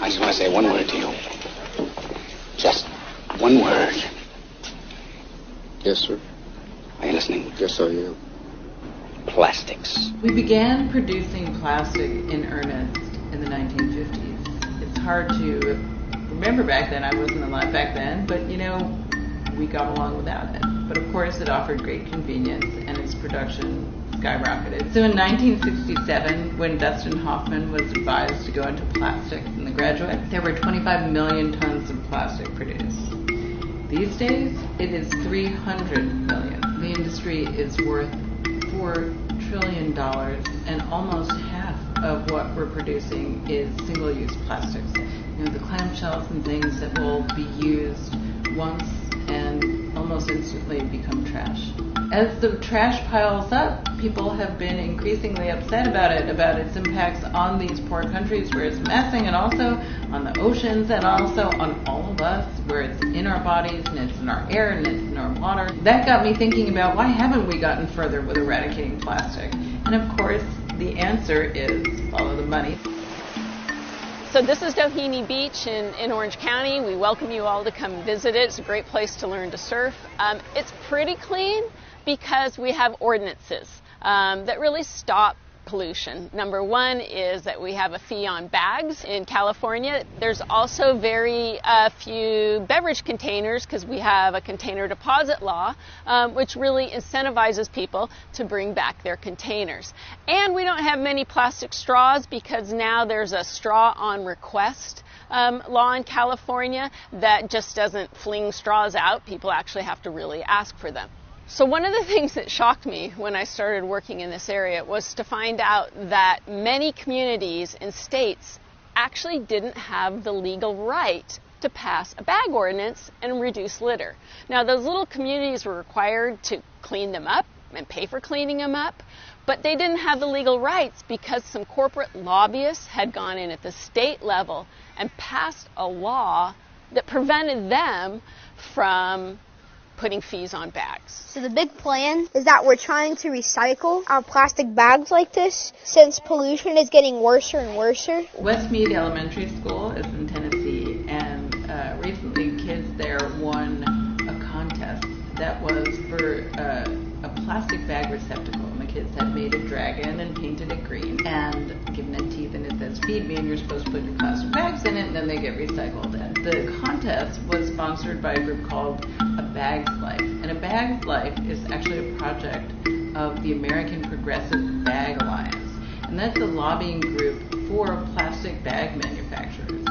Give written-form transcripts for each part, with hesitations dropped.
I just want to say one word to you. Just one word. Yes, sir. Are you listening? Yes, I am. Plastics. We began producing plastic in earnest in the 1950s. It's hard to remember back then. I wasn't alive back then, but you know, we got along without it. But of course, it offered great convenience, and its production skyrocketed. So in 1967, when Dustin Hoffman was advised to go into plastics in The Graduate, there were 25 million tons of plastic produced. These days, it is 300 million. The industry is worth $4 trillion, and almost half of what we're producing is single-use plastics. You know, the clamshells and things that will be used once and almost instantly become trash. As the trash piles up, people have been increasingly upset about it, about its impacts on these poor countries where it's messing, and also on the oceans, and also on all of us, where it's in our bodies, and it's in our air, and it's in our water. That got me thinking about, why haven't we gotten further with eradicating plastic? And of course, the answer is follow the money. So this is Doheny Beach in Orange County. We welcome you all to come visit it. It's a great place to learn to surf. It's pretty clean because we have ordinances that really stop pollution. Number one is that we have a fee on bags in California. There's also very few beverage containers because we have a container deposit law, which really incentivizes people to bring back their containers. And we don't have many plastic straws because now there's a straw on request law in California that just doesn't fling straws out. People actually have to really ask for them. So one of the things that shocked me when I started working in this area was to find out that many communities and states actually didn't have the legal right to pass a bag ordinance and reduce litter. Now, those little communities were required to clean them up and pay for cleaning them up, but they didn't have the legal rights because some corporate lobbyists had gone in at the state level and passed a law that prevented them from putting fees on bags. So the big plan is that we're trying to recycle our plastic bags like this since pollution is getting worse and worse. Westmead Elementary School is in Tennessee, and recently kids there won a contest that was for a plastic bag receptacle. And the kids had made a dragon and painted it green and given it teeth, and it says feed me, and you're supposed to put your plastic bags in it, and then they get recycled. And the contest was sponsored by a group called A Bag's Life. And A Bag's Life is actually a project of the American Progressive Bag Alliance. And that's a lobbying group for plastic bag manufacturers.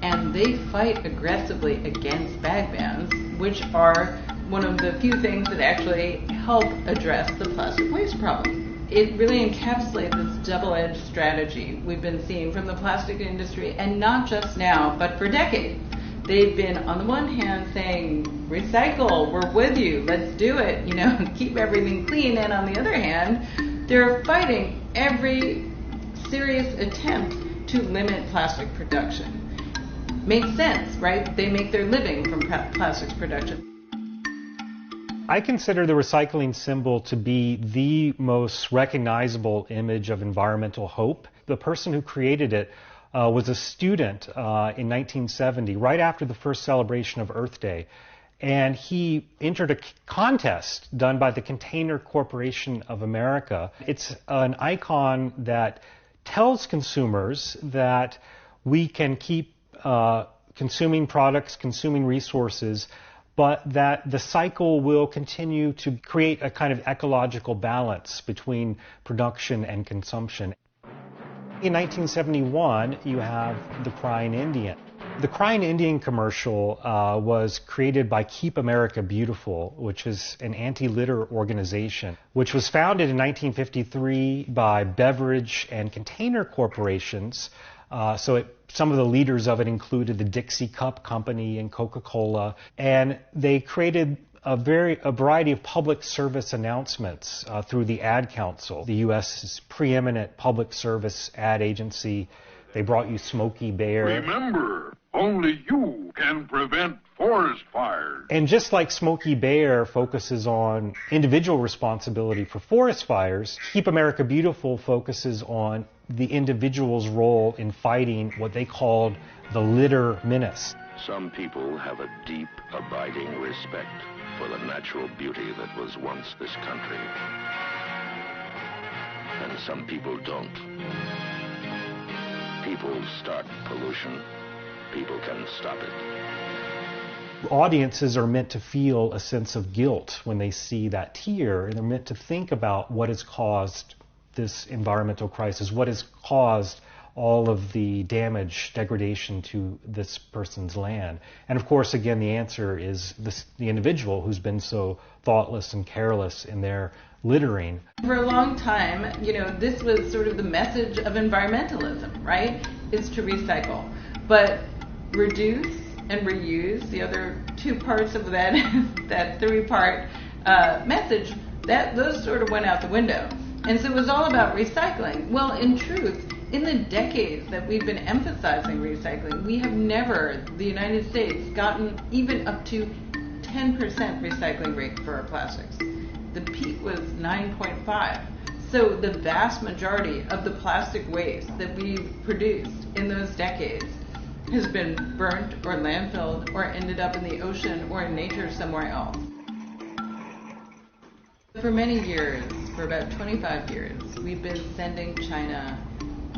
And they fight aggressively against bag bans, which are one of the few things that actually help address the plastic waste problem. It really encapsulates this double-edged strategy we've been seeing from the plastic industry, and not just now, but for decades. They've been, on the one hand, saying, recycle, we're with you, let's do it, you know, keep everything clean. And on the other hand, they're fighting every serious attempt to limit plastic production. Makes sense, right? They make their living from plastics production. I consider the recycling symbol to be the most recognizable image of environmental hope. The person who created it was a student in 1970, right after the first celebration of Earth Day. And he entered a contest done by the Container Corporation of America. It's an icon that tells consumers that we can keep consuming products, consuming resources, but that the cycle will continue to create a kind of ecological balance between production and consumption. In 1971, you have the Crying Indian. The Crying Indian commercial was created by Keep America Beautiful, which is an anti-litter organization, which was founded in 1953 by beverage and container corporations. Some of the leaders of it included the Dixie Cup Company and Coca-Cola, and they created a variety of public service announcements through the Ad Council, the U.S.'s preeminent public service ad agency. They brought you Smokey Bear. Remember, Only you can prevent forest fires. And just like Smokey Bear focuses on individual responsibility for forest fires, Keep America Beautiful focuses on the individual's role in fighting what they called the litter menace. Some people have a deep, abiding respect for the natural beauty that was once this country. And some people don't. People start pollution. People can stop it. Audiences are meant to feel a sense of guilt when they see that tear, and they're meant to think about what has caused this environmental crisis, what has caused all of the damage, degradation to this person's land. And of course, again, the answer is the individual who's been so thoughtless and careless in their littering. For a long time, this was sort of the message of environmentalism, right? Is to recycle. But reduce and reuse, the other two parts of that three-part message, those sort of went out the window. And so it was all about recycling. Well, in truth, in the decades that we've been emphasizing recycling, we have never, the United States, gotten even up to 10% recycling rate for our plastics. The peak was 9.5. So the vast majority of the plastic waste that we've produced in those decades has been burnt or landfilled or ended up in the ocean or in nature somewhere else. For many years, for about 25 years, we've been sending China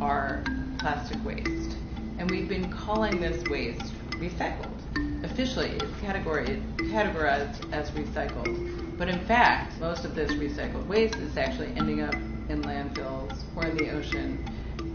our plastic waste. And we've been calling this waste recycled. Officially, it's categorized as recycled. But in fact, most of this recycled waste is actually ending up in landfills or in the ocean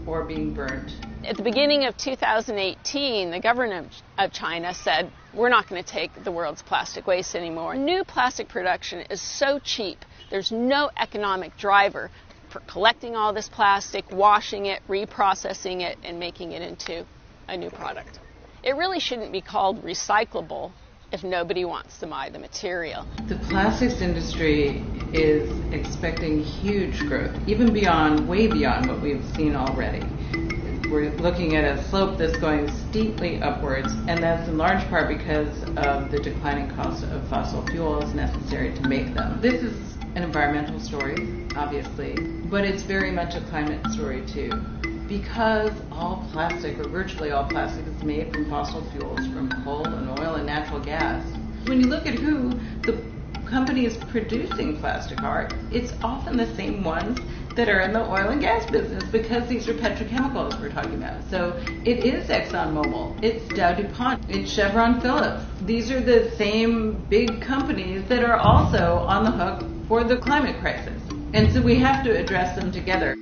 or being burnt. At the beginning of 2018, the government of China said, we're not going to take the world's plastic waste anymore. New plastic production is so cheap, there's no economic driver for collecting all this plastic, washing it, reprocessing it, and making it into a new product. It really shouldn't be called recyclable if nobody wants to buy the material. The plastics industry is expecting huge growth, even way beyond what we've seen already. We're looking at a slope that's going steeply upwards, and that's in large part because of the declining cost of fossil fuels necessary to make them. This is an environmental story, obviously, but it's very much a climate story too. Because all plastic, or virtually all plastic, is made from fossil fuels, from coal and oil and natural gas. When you look at who the companies producing plastic are, it's often the same ones that are in the oil and gas business, because these are petrochemicals we're talking about. So it is ExxonMobil, it's Dow DuPont, it's Chevron Phillips. These are the same big companies that are also on the hook for the climate crisis. And so we have to address them together.